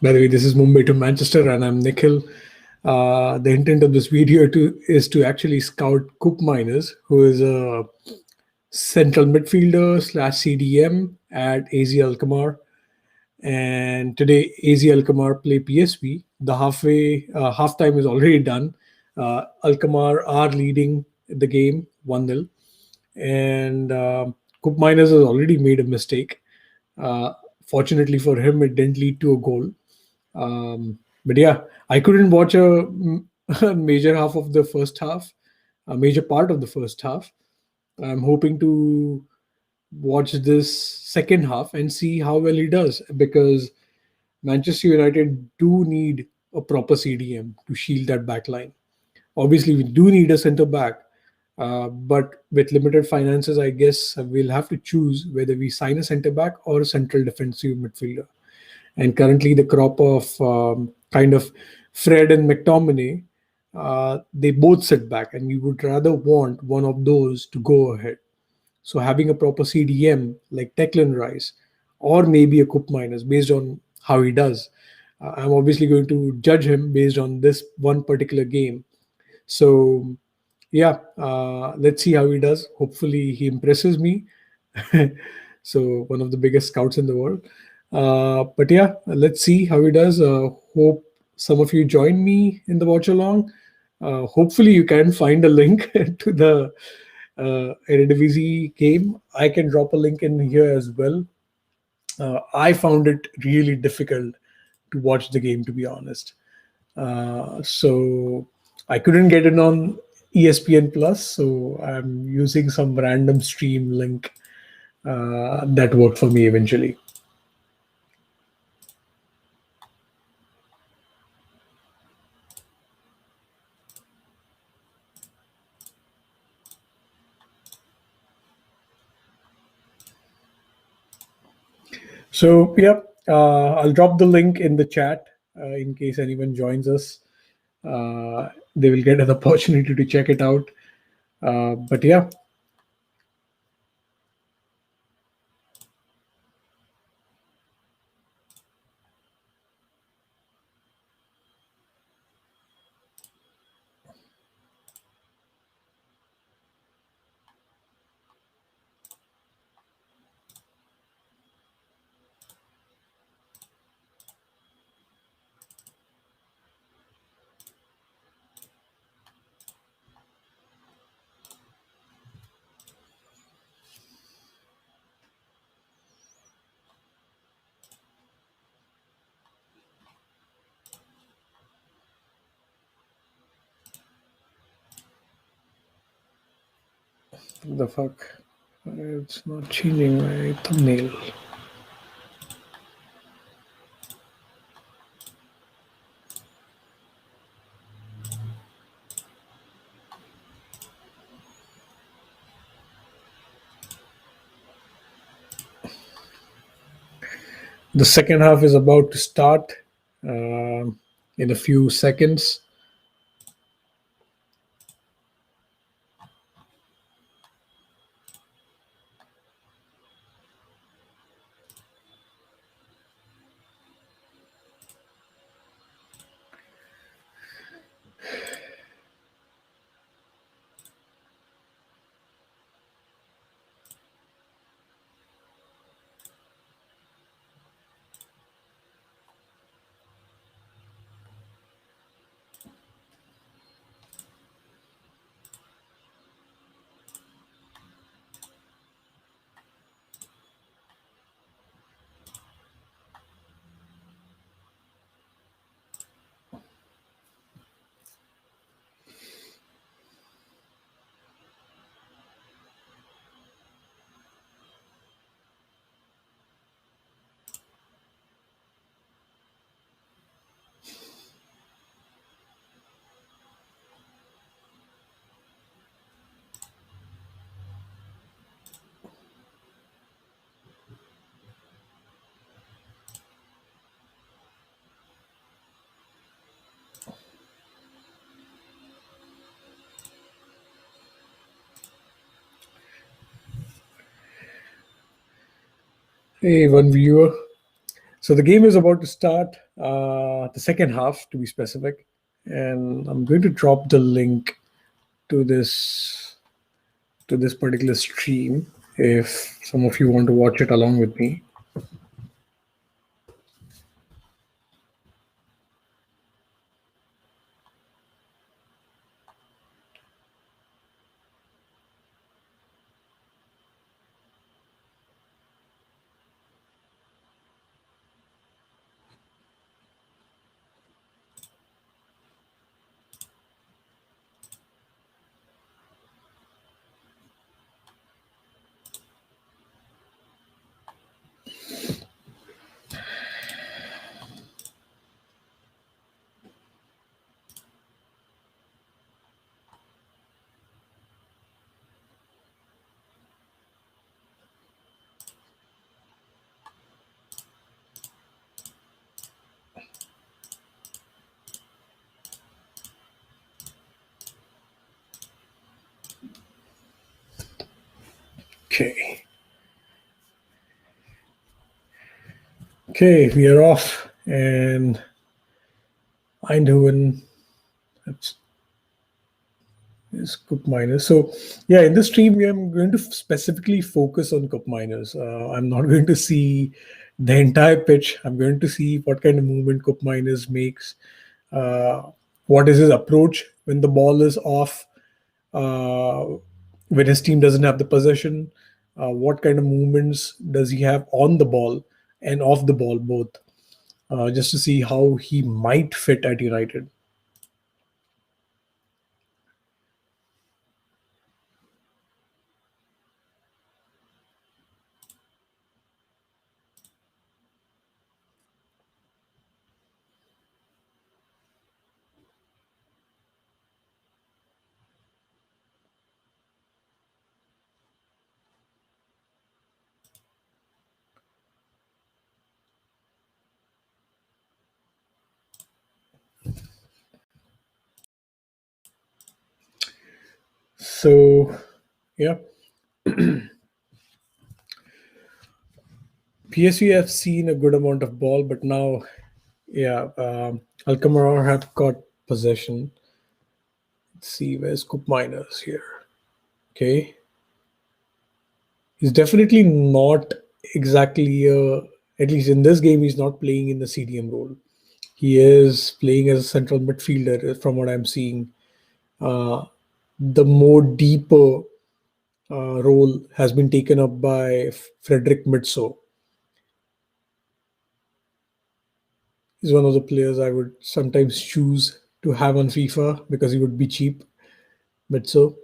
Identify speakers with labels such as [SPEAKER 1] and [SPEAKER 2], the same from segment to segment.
[SPEAKER 1] By the way, this is Mumbai to Manchester, and I'm Nikhil. The intent of this video is to actually scout Koopmeiners, who is a central midfielder slash CDM at AZ Alkmaar. And today, AZ Alkmaar play PSV. The halftime is already done. Alkmaar are leading the game 1-0, and Koopmeiners has already made a mistake. Uh, Fortunately for him, it didn't lead to a goal. But yeah, I couldn't watch a major half of the first half, a major part of the first half. I'm hoping to watch this second half and see how well he does, because Manchester United do need a proper CDM to shield that back line. Obviously, we do need a center back, but with limited finances, I guess we'll have to choose whether we sign a center back or a central defensive midfielder. And currently, the crop of kind of Fred and McTominay, they both sit back, and we would rather want one of those to go ahead. So having a proper CDM like Declan Rice or maybe a Coop Miners based on how he does. I'm obviously going to judge him based on this one particular game. So yeah, let's see how he does. Hopefully he impresses me. So one of the biggest scouts in the world. But yeah, let's see how he does. Hope some of you join me in the watch along. Hopefully you can find a link to the Eredivisie game. I can drop a link in here as well. I found it really difficult to watch the game, to be honest. So I couldn't get it on ESPN Plus, so I'm using some random stream link that worked for me eventually. So yeah, I'll drop the link in the chat in case anyone joins us. They will get an opportunity to check it out. But yeah, the fuck, it's not changing my thumbnail. The second half is about to start in a few seconds. Hey, one viewer. So the game is about to start, the second half to be specific, and I'm going to drop the link to this particular stream if some of you want to watch it along with me. Okay. Okay, we are off, and Eindhoven. That's is Koopmeiners. So, yeah, in this stream, I'm going to specifically focus on Koopmeiners. I'm not going to see the entire pitch. I'm going to see what kind of movement Koopmeiners makes. Uh, what is his approach when the ball is off? Uh, when his team doesn't have the possession? What kind of movements does he have on the ball and off the ball, both? Just to see how he might fit at United. So, yeah, PSV have seen a good amount of ball, but now, yeah, Alkmaar have got possession. Let's see, where's Koopmeiners here? Okay, he's definitely not exactly, at least in this game, he's not playing in the CDM role. He is playing as a central midfielder, from what I'm seeing. Uh, the more deeper role has been taken up by Frederick Mitso. He's one of the players I would sometimes choose to have on FIFA because he would be cheap. Mitso,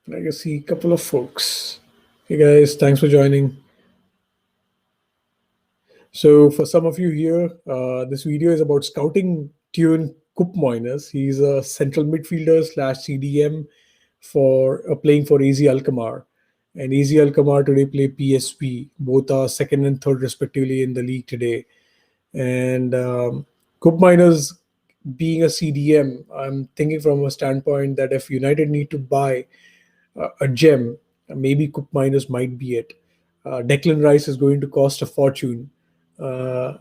[SPEAKER 1] I can see a couple of folks. Hey guys, thanks for joining. So, for some of you here, this video is about scouting Tune Koopmeiners. He's a central midfielder slash CDM for playing for AZ Alkmaar. And AZ Alkmaar today play PSV. Both are second and third respectively in the league today. And Koopmeiners being a CDM, I'm thinking from a standpoint that if United need to buy a gem, maybe Koopmeiners might be it. Declan Rice is going to cost a fortune. Uh,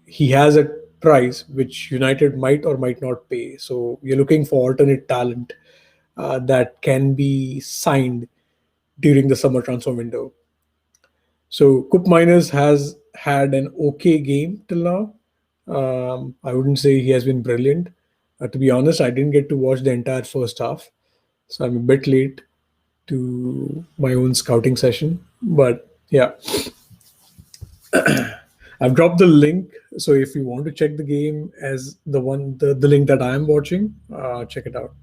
[SPEAKER 1] he has a price which United might or might not pay. So you're looking for alternate talent that can be signed during the summer transfer window. So Koopmeiners has had an okay game till now. I wouldn't say he has been brilliant. To be honest, I didn't get to watch the entire first half, so I'm a bit late to my own scouting session. But yeah, I've dropped the link. So if you want to check the game as the link that I am watching, check it out.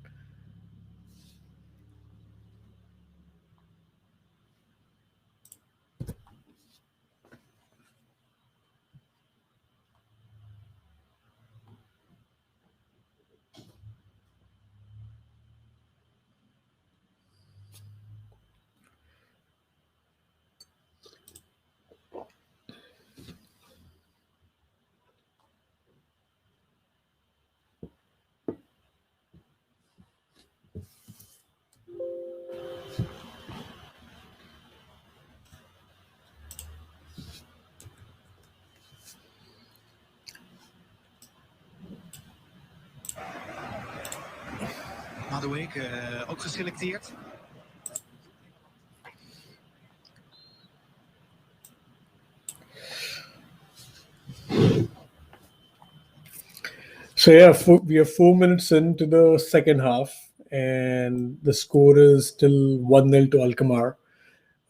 [SPEAKER 1] So yeah, we are 4 minutes into the second half, and the score is still 1-0 to Alkmaar.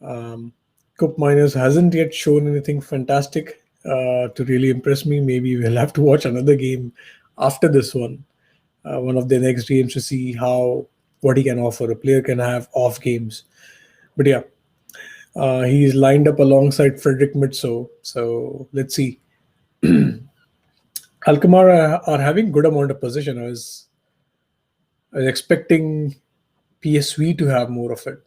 [SPEAKER 1] Um, Koopmeiners hasn't yet shown anything fantastic to really impress me. Maybe we'll have to watch another game after this one of the next games to see how what he can offer. A player can have off games, but yeah, he's lined up alongside Frederick Mitso. So let's see. Alkmaar are having good amount of possession. I was expecting PSV to have more of it.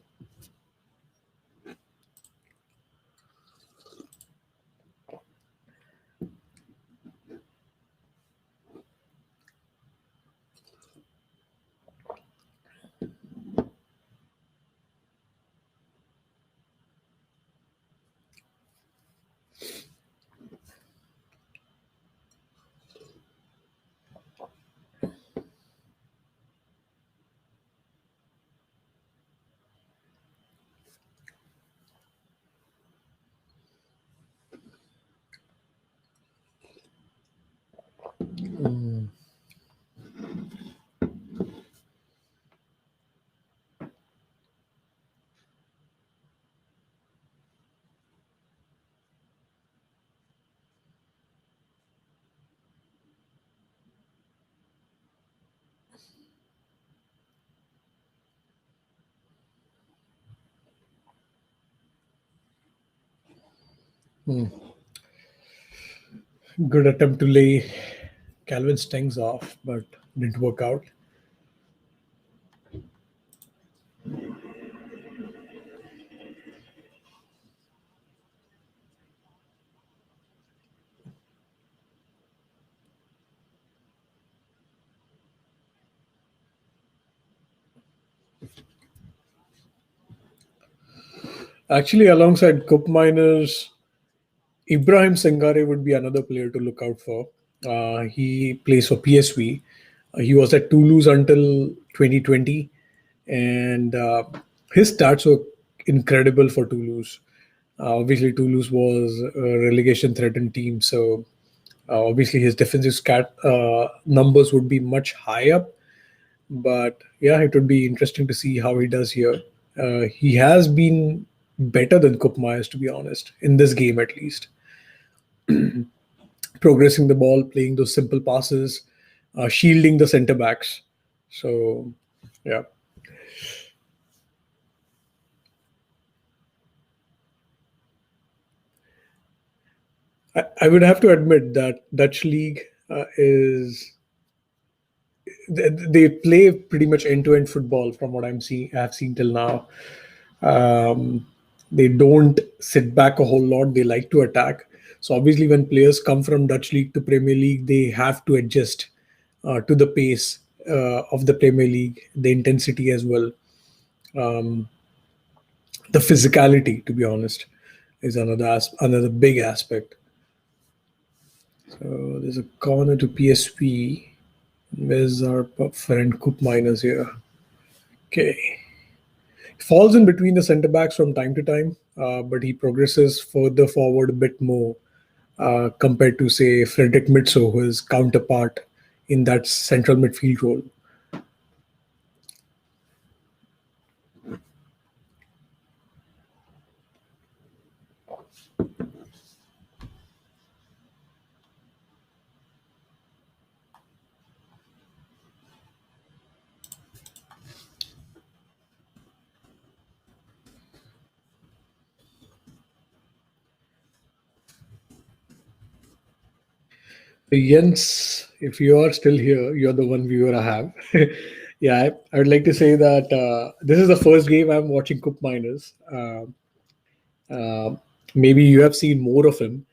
[SPEAKER 1] Good attempt to lay Calvin Stengs off, but didn't work out. Actually, alongside Koopmeiners, Ibrahim Sangare would be another player to look out for. He plays for PSV. He was at Toulouse until 2020, and his stats were incredible for Toulouse. Obviously, Toulouse was a relegation threatened team, so obviously his defensive scat numbers would be much higher. But yeah, it would be interesting to see how he does here. He has been better than Koop Myers, to be honest, in this game at least. Progressing the ball, playing those simple passes, shielding the centre backs. So, yeah. I would have to admit that Dutch league is they play pretty much end-to-end football from what I've seen till now. Um, they don't sit back a whole lot. They like to attack. So obviously, when players come from Dutch league to Premier League, they have to adjust to the pace of the Premier League, the intensity as well, um, the physicality. To be honest, is another big aspect. So there's a corner to PSV. Where's our friend Coop Miners here? Okay. Falls in between the centre backs from time to time, but he progresses further forward a bit more compared to, say, Frederick Mitso, who is counterpart in that central midfield role. Jens, if you are still here, you're the one viewer I have. Yeah, I would like to say that this is the first game I'm watching Coop Miners. Uh, Maybe you have seen more of him.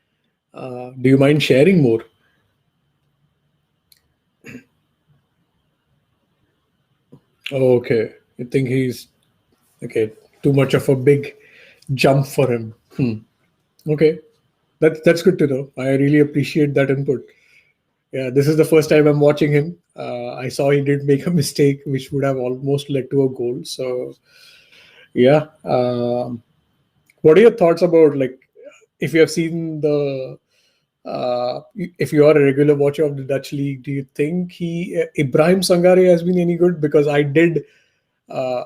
[SPEAKER 1] Do you mind sharing more? Oh, okay. I think he's okay. Too much of a big jump for him. Okay, that's good to know. I really appreciate that input. Yeah, this is the first time I'm watching him. I saw he did make a mistake, which would have almost led to a goal. So yeah, what are your thoughts about, like, if you have seen the if you are a regular watcher of the Dutch league, do you think he Ibrahim Sangare has been any good? Because I did uh,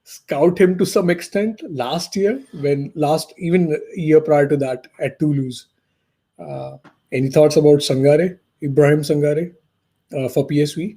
[SPEAKER 1] scout him to some extent last year, when last even year prior to that at Toulouse. Uh, any thoughts about Sangare, Ibrahim Sangare, for PSV?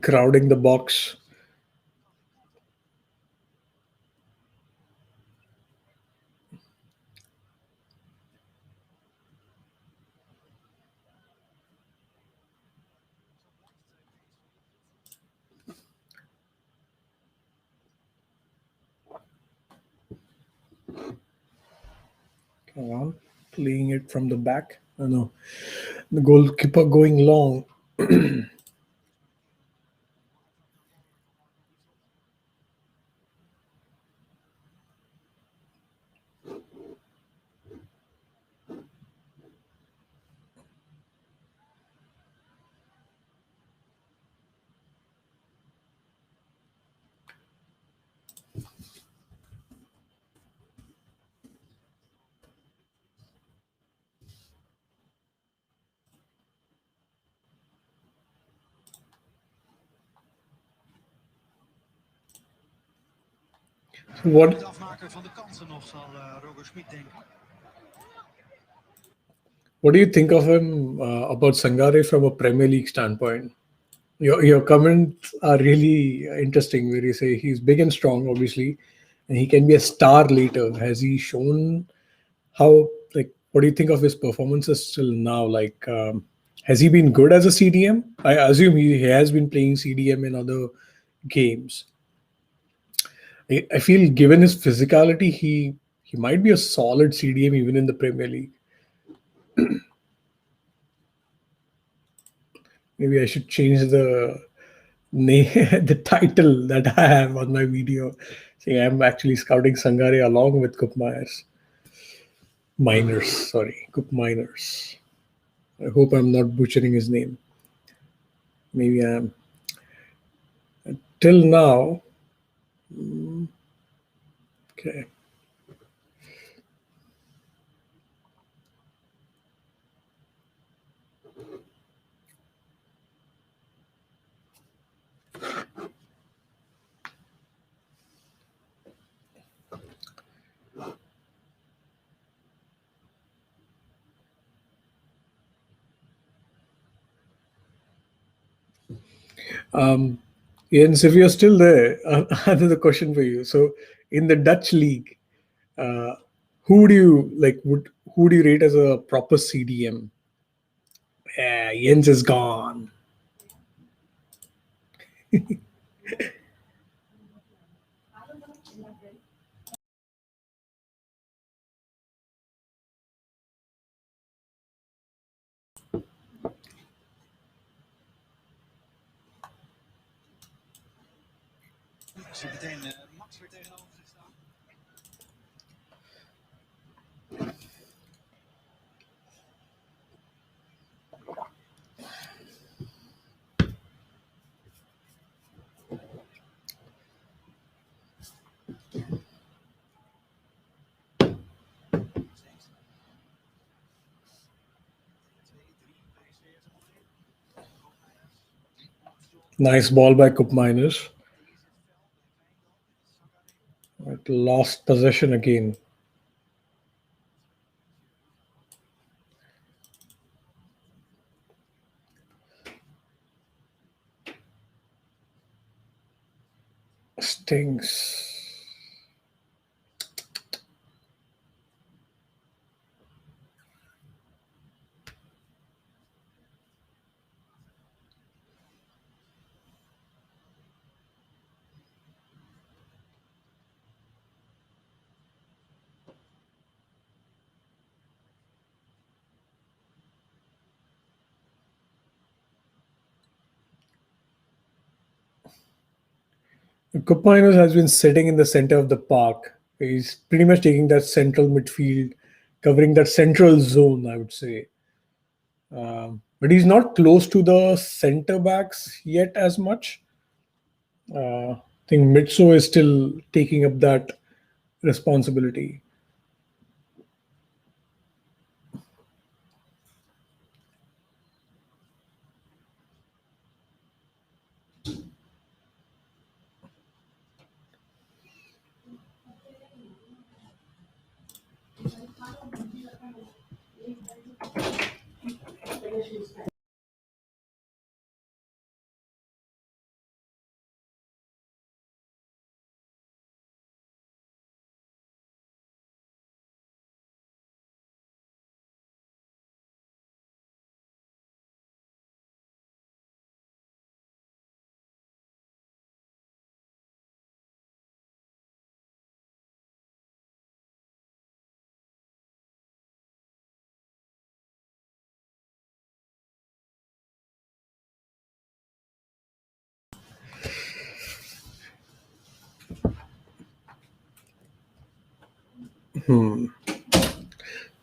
[SPEAKER 1] Crowding the box. Come on, playing it from the back. I know the goalkeeper going long. What What do you think of him, about Sangare from a Premier League standpoint? Your comments are really interesting. Where you say he's big and strong, obviously, and he can be a star later. Has he shown how? Like, what do you think of his performances till now? Like, has he been good as a CDM? I assume he has been playing CDM in other games. I feel given his physicality, he might be a solid CDM even in the Premier League. Maybe I should change the name, the title that I have on my video, saying I'm actually scouting Sangare along with Koopmeiners. Miners, sorry, Koopmeiners. I hope I'm not butchering his name. Maybe I am. Till now, okay. Jens, if you're still there, another question for you. So, in the Dutch league, uh, who do you like? Who do you rate as a proper CDM? Yeah, Jens is gone. Nice ball by Koopmeiners. It lost possession again. Stings. Koopmeiners has been sitting in the center of the park. He's pretty much taking that central midfield, covering that central zone, I would say. But he's not close to the center backs yet as much. I think Mitso is still taking up that responsibility.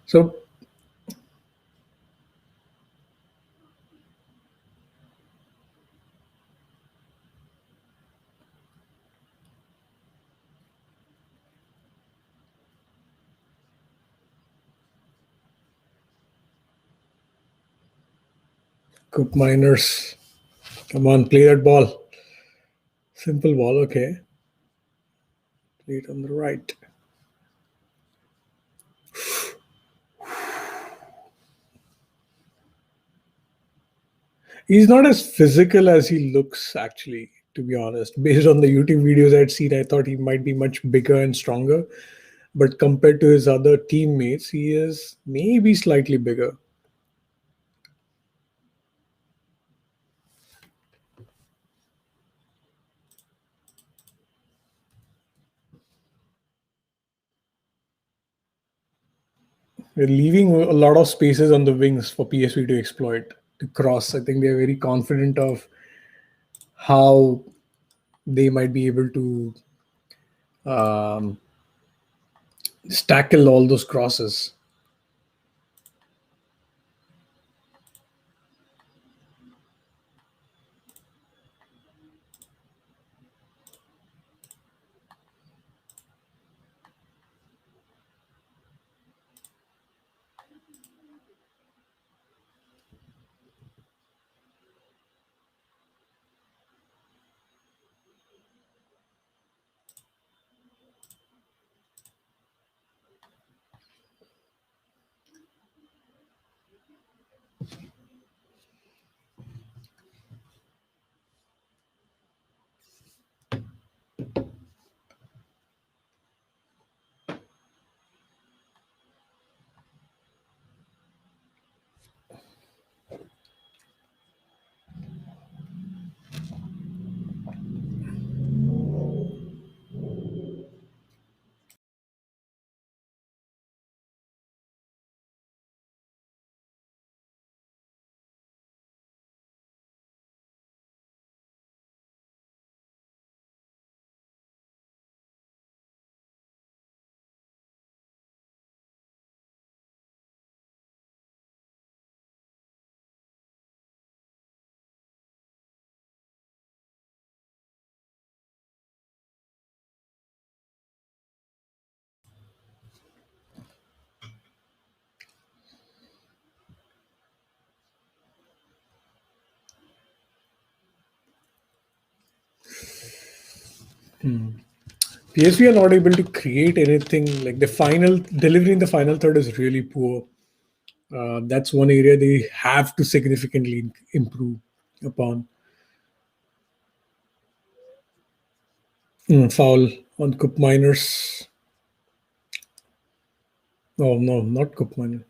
[SPEAKER 1] So Koopmeiners, come on, play that ball. Simple ball, okay. Play it on the right. He's not as physical as he looks, actually, to be honest. Based on the YouTube videos I'd seen, I thought he might be much bigger and stronger. But compared to his other teammates, he is maybe slightly bigger. They're leaving a lot of spaces on the wings for PSV to exploit, to cross. I think they're very confident of how they might be able to um, tackle all those crosses. PSV are not able to create anything. Like the final delivery in the final third is really poor. That's one area they have to significantly improve upon. Foul on Koopmeiners. Oh no, not Koopmeiners.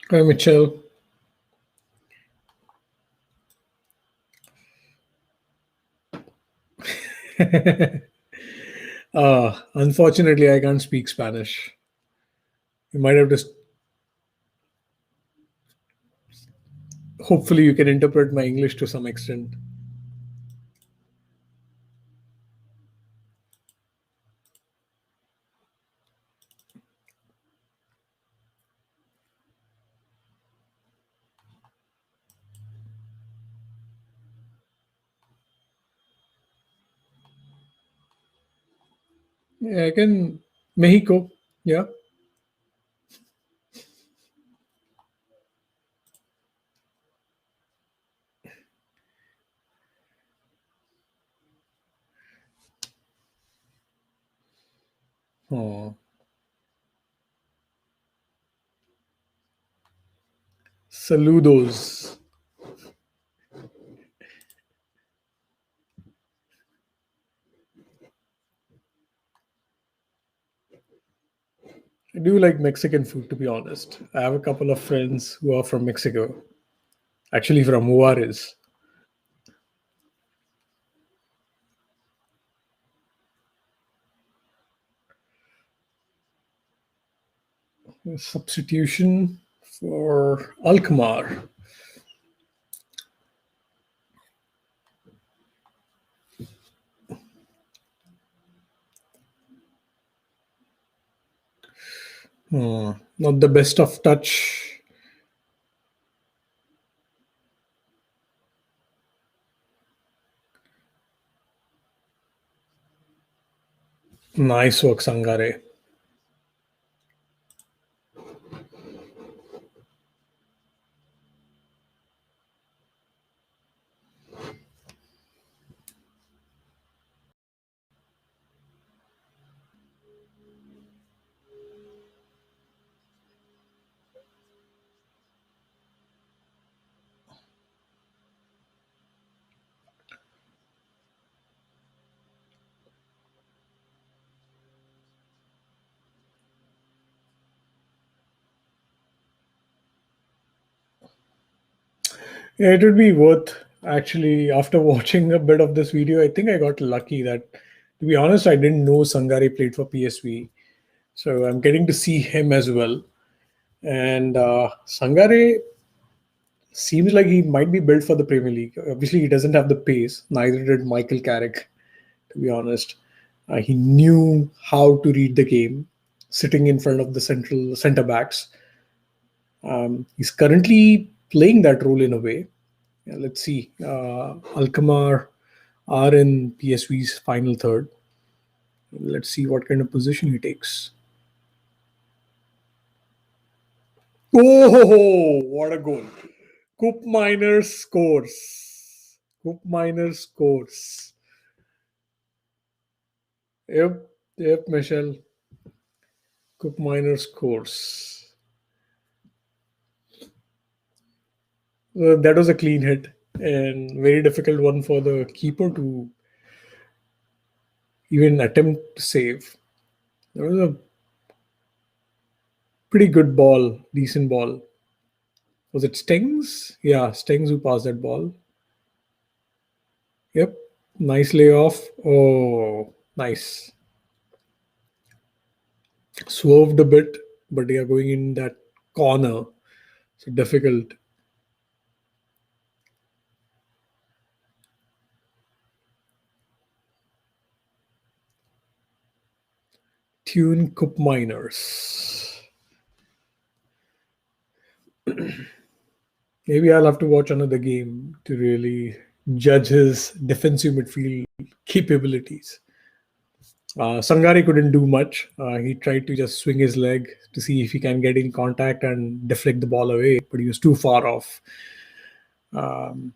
[SPEAKER 1] Mitchell. Unfortunately, I can't speak Spanish. You might have to. Hopefully, you can interpret my English to some extent. Yeah, I can. Mexico. Yeah. Oh, saludos. I do like Mexican food, to be honest. I have a couple of friends who are from Mexico, actually from Juarez. Substitution for Alkmaar. Not the best of touch. Nice work, Sangare. Yeah, it would be worth actually after watching a bit of this video. I think I got lucky that, to be honest, I didn't know Sangare played for PSV, so I'm getting to see him as well. And Sangare seems like he might be built for the Premier League. Obviously, he doesn't have the pace. Neither did Michael Carrick, to be honest. He knew how to read the game, sitting in front of the center backs. He's currently playing that role in a way. Yeah, let's see. Alkmaar are in PSV's final third. Let's see what kind of position he takes. Oh, what a goal! Koopmeiners scores. Koopmeiners scores. Yep, yep, Michelle. Koopmeiners scores. That was a clean hit and very difficult one for the keeper to even attempt to save. That was a pretty good ball, decent ball. Was it Stings? Yeah, Stings who passed that ball. Yep, nice layoff. Oh, nice. Swerved a bit, but they are going in that corner. So difficult. Tune Cup Miners. Maybe I'll have to watch another game to really judge his defensive midfield capabilities. Sangari couldn't do much. He tried to just swing his leg to see if he can get in contact and deflect the ball away, but he was too far off. Um,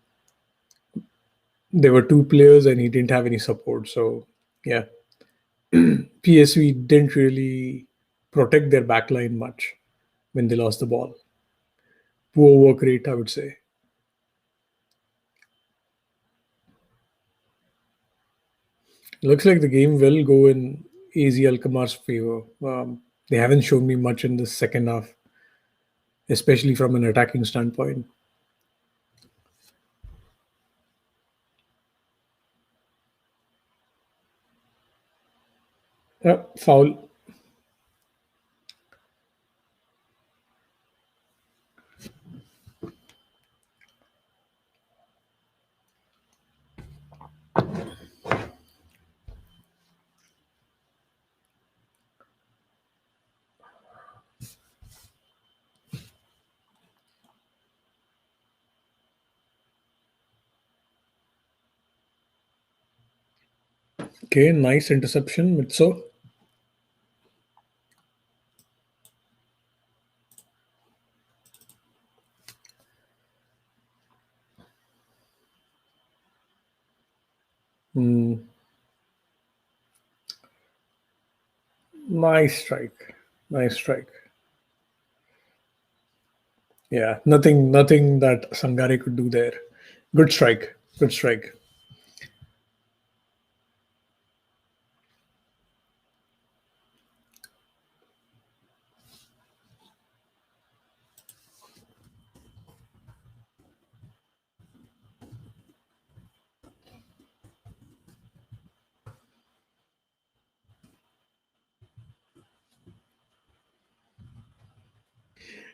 [SPEAKER 1] there were two players and he didn't have any support. So, yeah, PSV didn't really protect their backline much when they lost the ball. Poor work rate, I would say. Looks like the game will go in AZ Alkamar's favor. They haven't shown me much in the second half, especially from an attacking standpoint. Foul. Okay, nice interception, Mitso. Mm, nice strike. Nice strike. Yeah, nothing that Sangare could do there. Good strike. Good strike.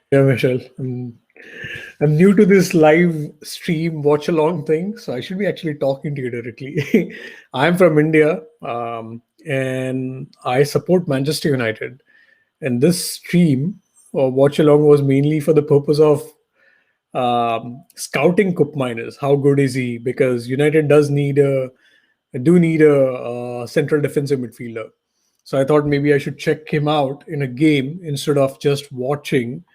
[SPEAKER 1] Yeah, Michelle. I'm new to this live stream watch along thing, so I should be actually talking to you directly. I'm from India, and I support Manchester United. And this stream or watch along was mainly for the purpose of scouting Koopmeiners. How good is he? Because United do need a, central defensive midfielder. So I thought maybe I should check him out in a game instead of just watching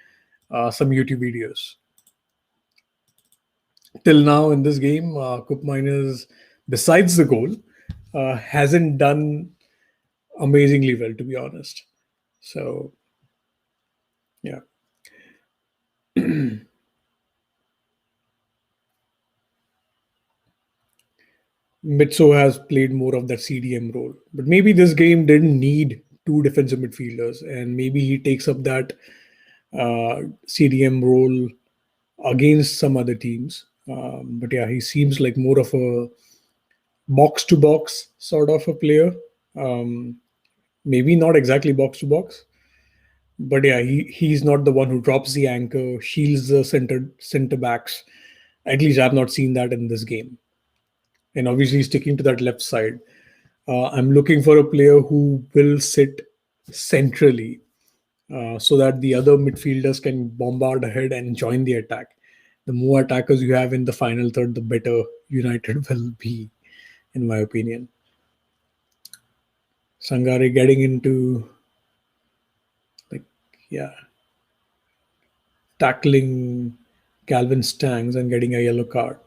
[SPEAKER 1] some YouTube videos. Till now in this game, Koopmeiners, besides the goal, hasn't done amazingly well, to be honest. So yeah, Mitso has played more of that CDM role, but maybe this game didn't need two defensive midfielders, and maybe he takes up that CDM role against some other teams. But yeah, he seems like more of a box to box sort of a player. Um, Maybe not exactly box to box, but yeah, he's not the one who drops the anchor, shields the center backs. At least I've not seen that in this game. And obviously sticking to that left side. I'm looking for a player who will sit centrally so that the other midfielders can bombard ahead and join the attack. The more attackers you have in the final third, the better United will be, in my opinion. Sangare getting into, like, yeah, tackling Calvin Stangs and getting a yellow card.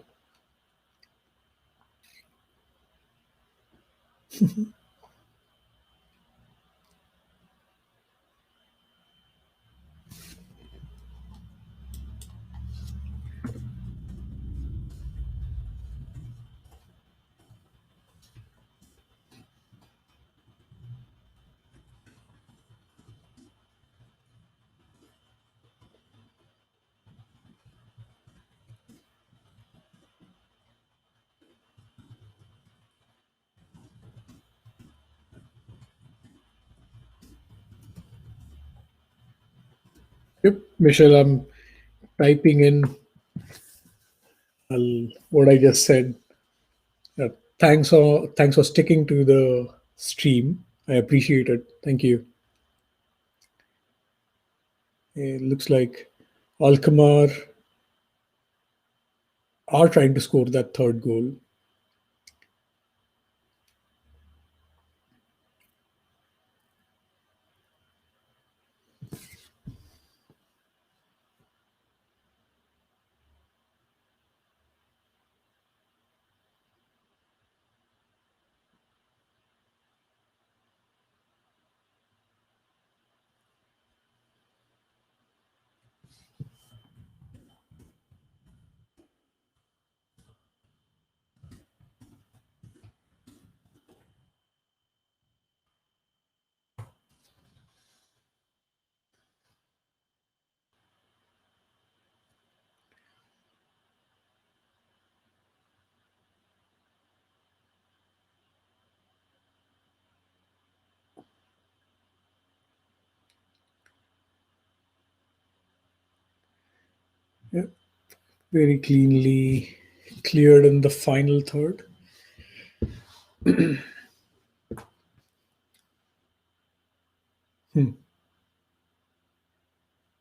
[SPEAKER 1] Yep, Michelle, I'm typing in what I just said. Uh, thanks for sticking to the stream. I appreciate it. Thank you. It looks like Alkmaar are trying to score that third goal. Yeah, very cleanly cleared in the final third. Hmm.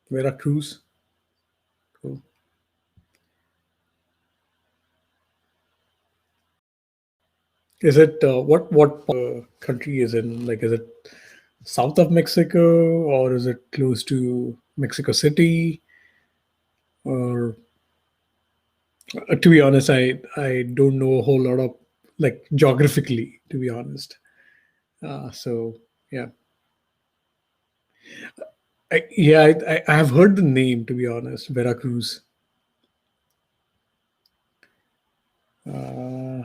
[SPEAKER 1] Veracruz. Cool. Is it what country is in? Like, is it south of Mexico or is it close to Mexico City? Or to be honest, I don't know a whole lot of like geographically. To be honest, so yeah, I have heard the name. To be honest, Veracruz. Uh,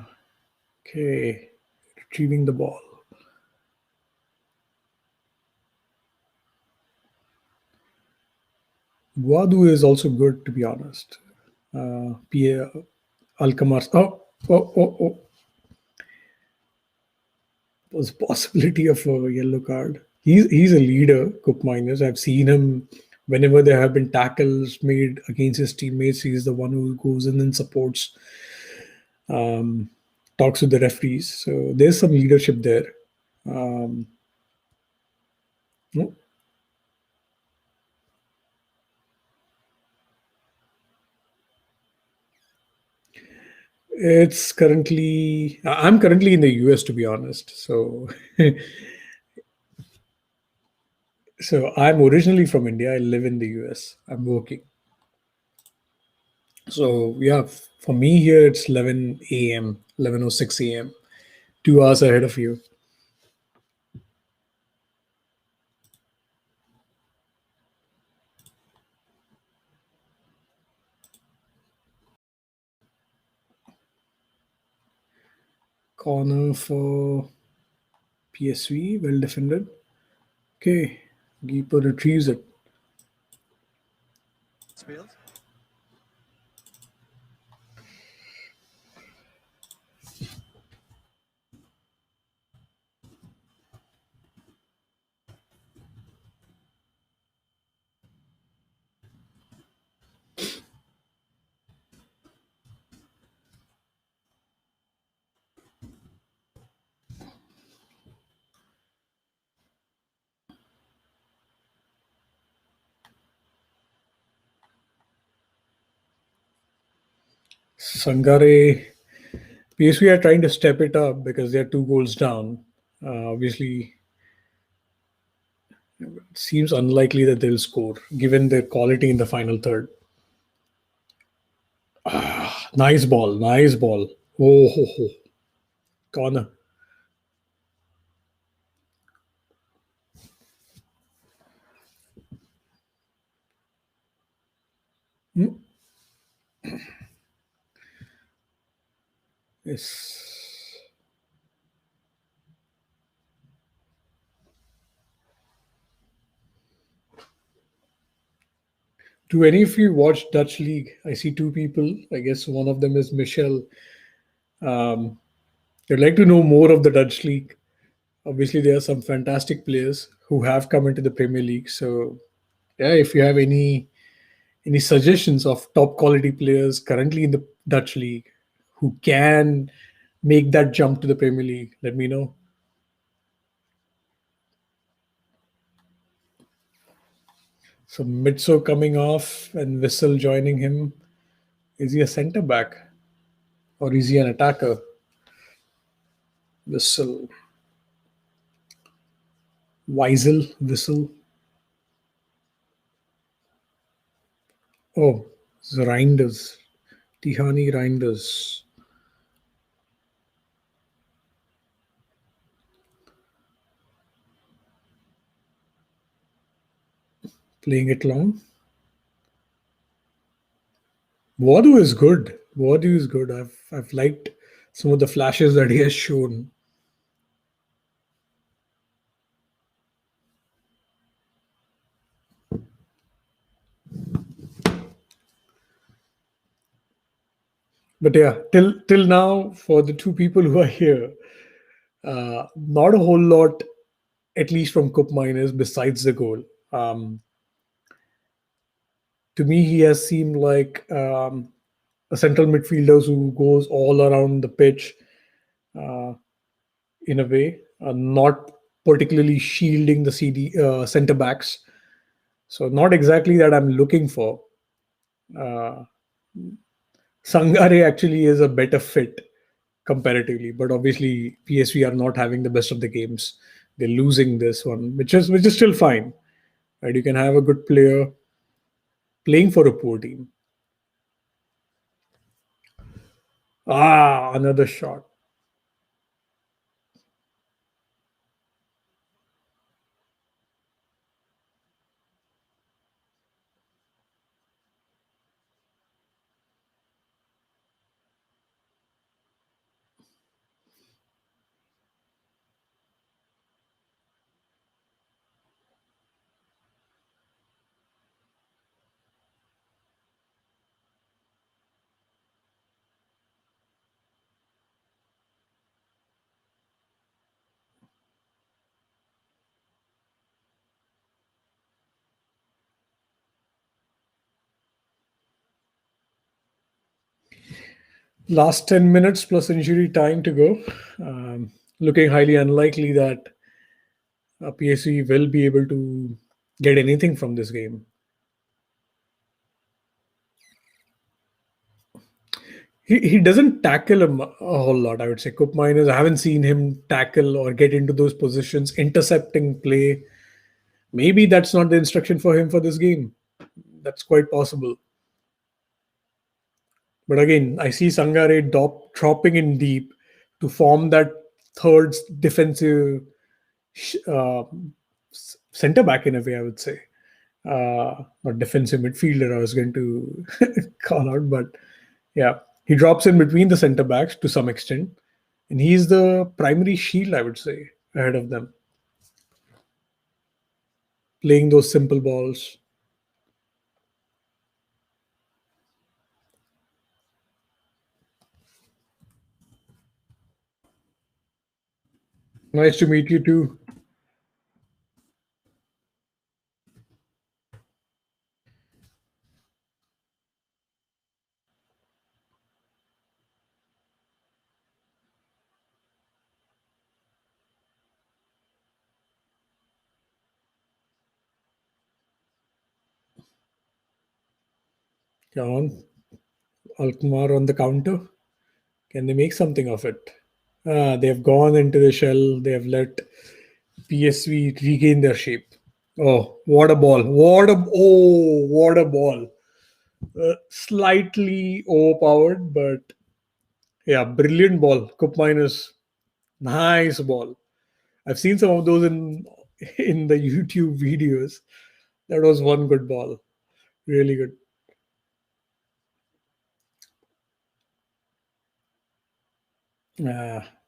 [SPEAKER 1] okay, retrieving the ball. Guadu is also good. To be honest, Pierre Alkmaar. Oh, was a possibility of a yellow card. He's a leader, Koopmeiners. I've seen him whenever there have been tackles made against his teammates. He's the one who goes in and supports, um, talks with the referees. So there's some leadership there. Um, no, it's currently I'm currently in the US, to be honest. So so I'm originally from India. I live in the US. I'm working. So yeah, for me here it's 11 a.m. 11:06 a.m. 2 hours ahead of you. Corner for PSV, well defended. Okay, keeper retrieves it. Sangare, PSV are trying to step it up because they're 2 goals down. Obviously, it seems unlikely that they'll score given their quality in the final third. Nice ball, nice ball. Oh, ho, ho. Corner. Hmm? Yes. Do any of you watch Dutch League? I see two people. I guess one of them is Michelle. Um, I'd like to know more of the Dutch League. Obviously, there are some fantastic players who have come into the Premier League. So, yeah, if you have any suggestions of top quality players currently in the Dutch league who can make that jump to the Premier League, let me know. So Mitso coming off and Whistle joining him. Is he a centre back or is he an attacker? Whistle, Weisel, Whistle. Oh, it's Reinders, Tihani Reinders playing it long. Wadu is good. Wadu is good. I've liked some of the flashes that he has shown. But yeah, till now, for the two people who are here, not a whole lot, at least from Koopmeiners, besides the goal. Um, to me, he has seemed like a central midfielder who goes all around the pitch uh, in a way, not particularly shielding the center backs. So not exactly that I'm looking for. Uh, Sangare actually is a better fit comparatively. But obviously, PSV are not having the best of the games. They're losing this one, which is still fine. Right? You can have a good player playing for a poor team. Ah, another shot. Last 10 minutes plus injury time to go. Looking highly unlikely that PSV will be able to get anything from this game. He doesn't tackle a whole lot, I would say. Koopmeiners, I haven't seen him tackle or get into those positions, intercepting play. Maybe that's not the instruction for him for this game. That's quite possible. But again, I see Sangare dropping in deep to form that third defensive center back in a way, I would say. Not defensive midfielder, I was going to call out, but yeah, he drops in between the center backs to some extent, and he's the primary shield, I would say, ahead of them, playing those simple balls. Nice to meet you too. Come on, Alkmaar on the counter. Can they make something of it? They have gone into the shell. They have let PSV regain their shape. Oh, what a ball! What a ball! Slightly overpowered, but yeah, brilliant ball. Koopmeiners, nice ball. I've seen some of those in the YouTube videos. That was one good ball. Really good.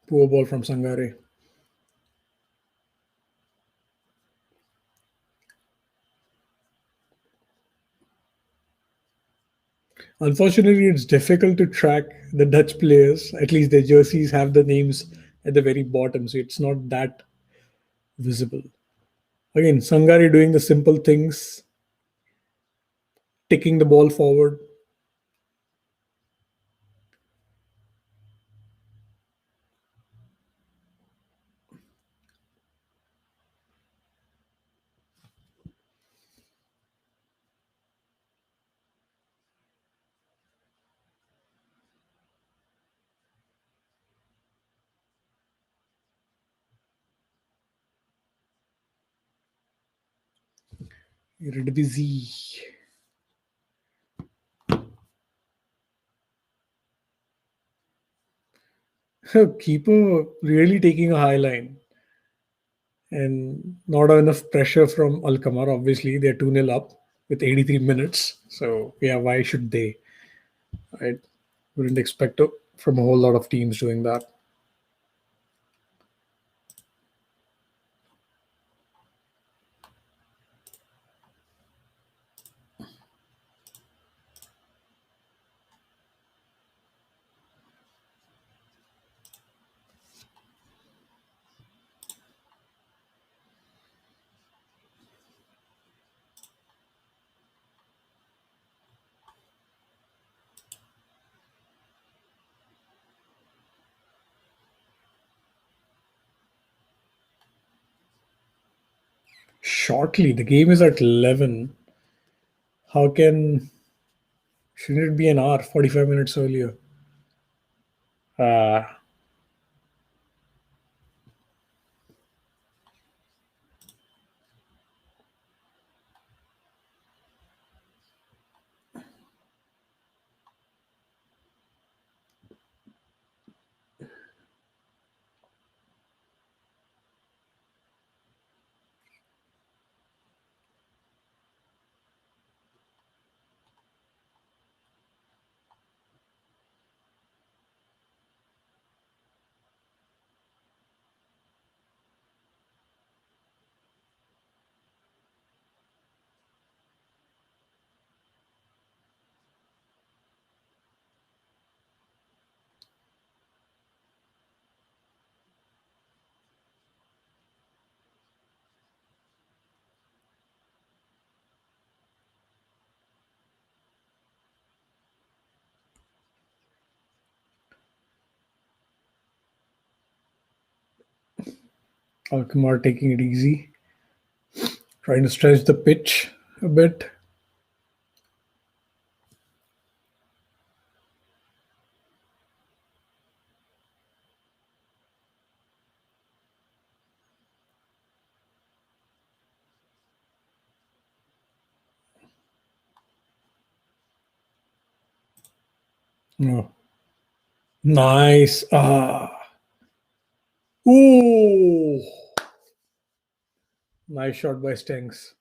[SPEAKER 1] Poor ball from Sangare. Unfortunately, it's difficult to track the Dutch players. At least their jerseys have the names at the very bottom, so it's not that visible. Again, Sangare doing the simple things, taking the ball forward. Eredivisie. Keeper really taking a high line and not enough pressure from Alkmaar. Obviously, they're 2-0 up with 83 minutes. So, yeah, why should they? I wouldn't expect from a whole lot of teams doing that. Shortly, the game is at 11. How can, shouldn't it be an hour, 45 minutes earlier? Alkmaar taking it easy, trying to stretch the pitch a bit. Oh, nice. Ooh, nice shot by Stengs.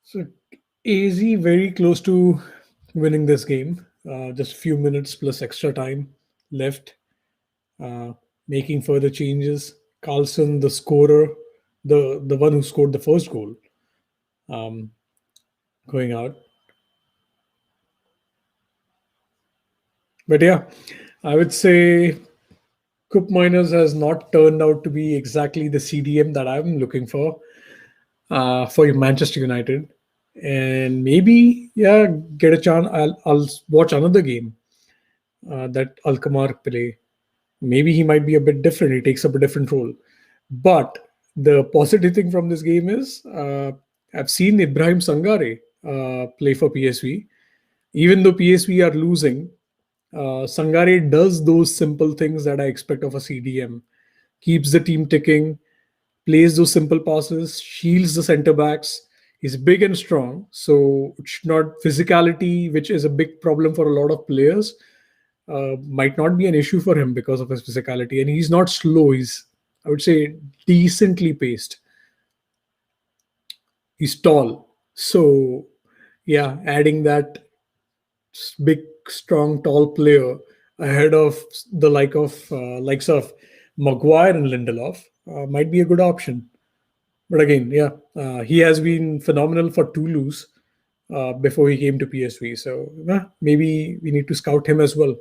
[SPEAKER 1] So AZ very close to winning this game. Just a few minutes plus extra time left. Uh, Making further changes. Carlson, the scorer, the one who scored the first goal, um, going out. But yeah, I would say Koopmeiners has not turned out to be exactly the CDM that I'm looking for Manchester United. And maybe, yeah, get a chance. I'll watch another game that Alkmaar play. Maybe he might be a bit different. He takes up a different role. But the positive thing from this game is I've seen Ibrahim Sangare play for PSV. Even though PSV are losing, Sangare does those simple things that I expect of a CDM. Keeps the team ticking, plays those simple passes, shields the center backs. He's big and strong, so it's not physicality, which is a big problem for a lot of players. Might not be an issue for him because of his physicality, and he's not slow. He's, I would say, decently paced. He's tall, so yeah, adding that big, strong, tall player ahead of the likes of Maguire and Lindelof might be a good option. But again, yeah, he has been phenomenal for Toulouse before he came to PSV. So maybe we need to scout him as well.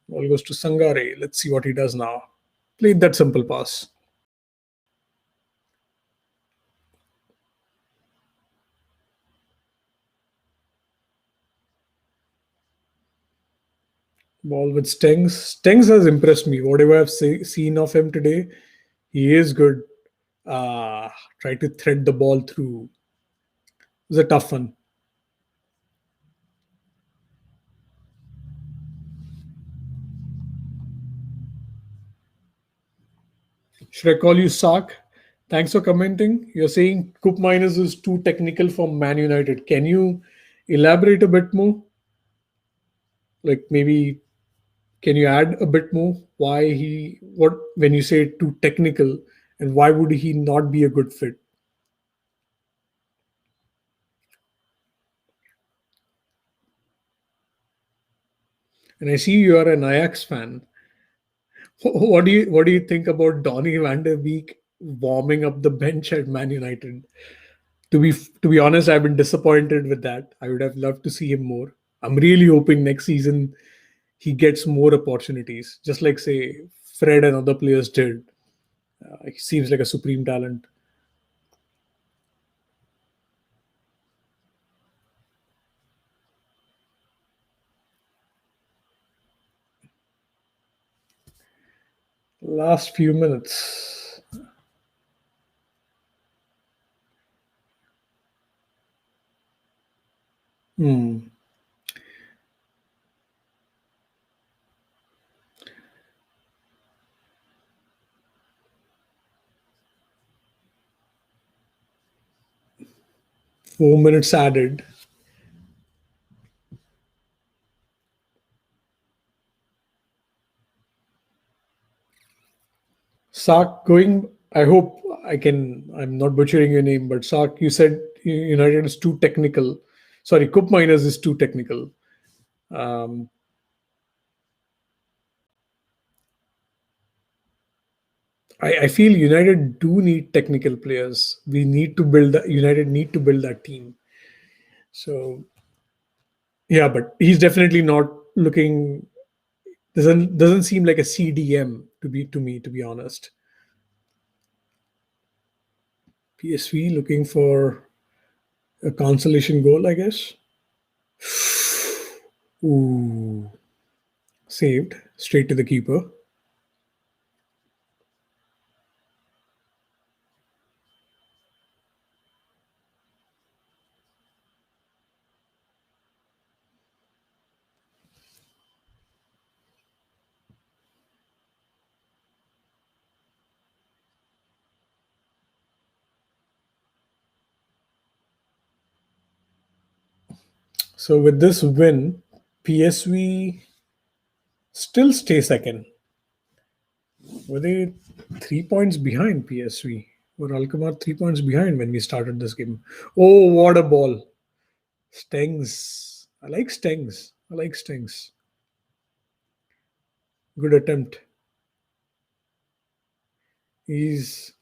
[SPEAKER 1] Ball goes to Sangare. Let's see what he does now. Played that simple pass. Ball with Stengs. Stengs has impressed me. Whatever I've seen of him today, he is good. Try to thread the ball through. It was a tough one. Should I call you Sark? Thanks for commenting. You're saying Koopmeiners is too technical for Man United. Can you elaborate a bit more? Like maybe can you add a bit more why he what when you say too technical and why would he not be a good fit? And I see you are an Ajax fan. What do you think about Donny van der Beek warming up the bench at Man United? To be honest, I've been disappointed with that. I would have loved to see him more. I'm really hoping next season he gets more opportunities, just like say Fred and other players did. He seems like a supreme talent. Last few minutes. Hmm. 4 minutes added. Sark going. I hope I can. I'm not butchering your name, but Sark, you said United is too technical. Sorry, Koop Miners is too technical. Um, I feel United do need technical players. We need to build that. United need to build that team. So yeah, but he's definitely not looking. Doesn't seem like a CDM to me, to be honest. PSV looking for a consolation goal, I guess. Ooh, saved straight to the keeper. So with this win, PSV still stay second. Were they 3 points behind PSV? Were Alkmaar 3 points behind when we started this game? Oh, what a ball! Stengs. I like Stengs. I like Stengs. Good attempt. He's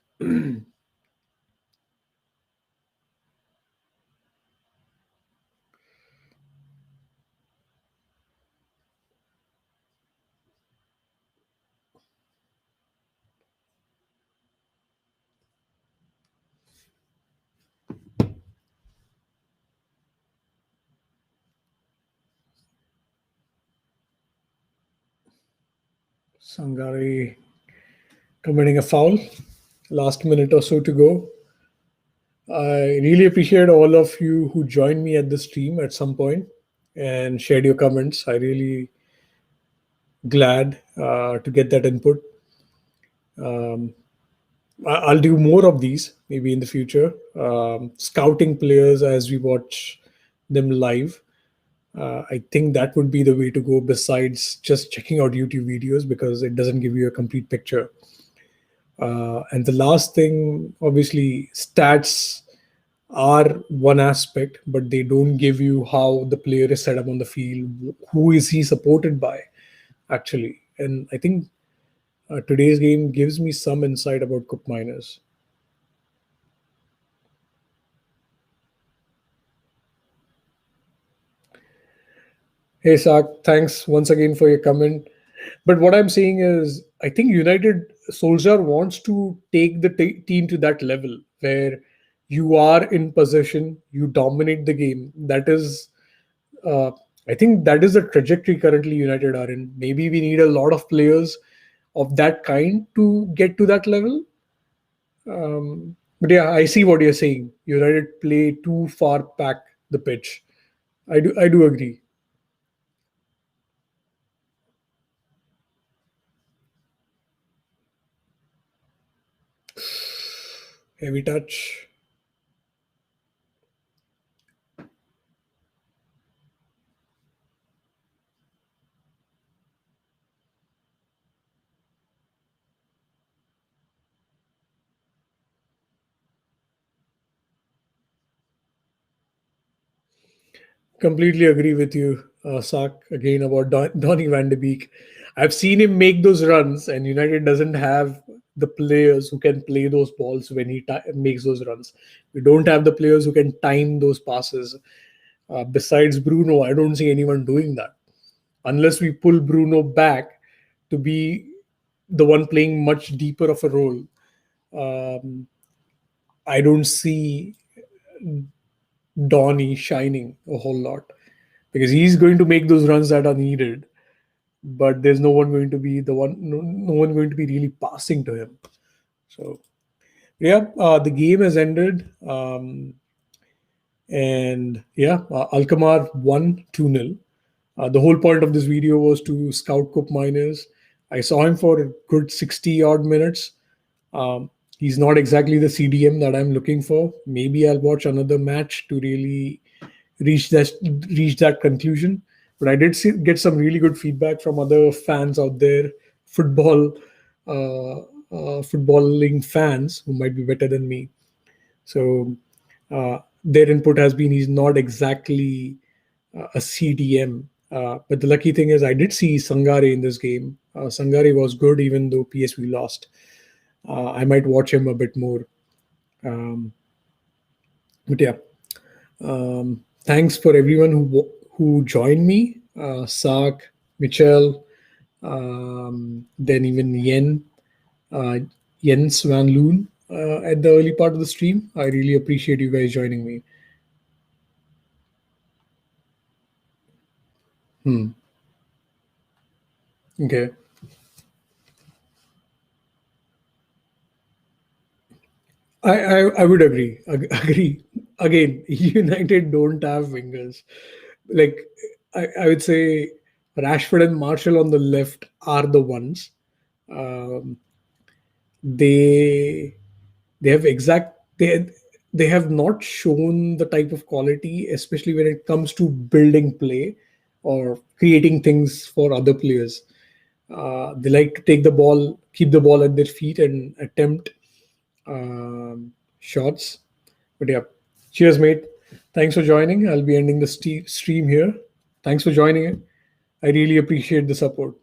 [SPEAKER 1] Sangare committing a foul. Last minute or so to go. I really appreciate all of you who joined me at the stream at some point and shared your comments. I really glad to get that input. Um, I'll do more of these maybe in the future. Scouting players as we watch them live. I think that would be the way to go besides just checking out YouTube videos because it doesn't give you a complete picture. And the last thing, obviously, stats are one aspect, but they don't give you how the player is set up on the field, who is he supported by, actually. And I think today's game gives me some insight about Koopmeiners. Hey, Sak, thanks once again for your comment. But what I'm saying is, I think United Solskjaer wants to take the team to that level where you are in possession, you dominate the game. That is, uh, I think, that is the trajectory currently United are in. Maybe we need a lot of players of that kind to get to that level. But yeah, I see what you're saying. United play too far back the pitch. I do agree. Heavy touch. Completely agree with you, Sak, again about Donny van de Beek. I've seen him make those runs, and United doesn't have the players who can play those balls when he makes those runs. We don't have the players who can time those passes. Besides Bruno, I don't see anyone doing that unless we pull Bruno back to be the one playing much deeper of a role. Um, I don't see Donny shining a whole lot because he's going to make those runs that are needed, but there's no one going to be no one going to be really passing to him. So yeah, the game has ended, and yeah, Alkmaar won 2-0. The whole point of this video was to scout Koopmeiners. I saw him for a good 60 odd minutes. Um, he's not exactly the CDM that I'm looking for. Maybe I'll watch another match to really reach that reach that conclusion. But I did get some really good feedback from other fans out there, football, footballing fans who might be better than me. So their input has been he's not exactly a CDM But the lucky thing is, I did see Sangare in this game. Sangare was good, even though PSV lost. I might watch him a bit more. Um, but yeah, thanks for everyone who joined me. Sak, Michelle, then even uh, Jens Van Loon at the early part of the stream. I really appreciate you guys joining me. Hmm. Okay. I would agree. Agree. Again, United don't have wingers. Like I would say Rashford and Marshall on the left are the ones. Um, they they have exact they have not shown the type of quality, especially when it comes to building play or creating things for other players. They like to take the ball, keep the ball at their feet, and attempt shots. But yeah, cheers, mate. Thanks for joining. I'll be ending the stream here. Thanks for joining it. I really appreciate the support.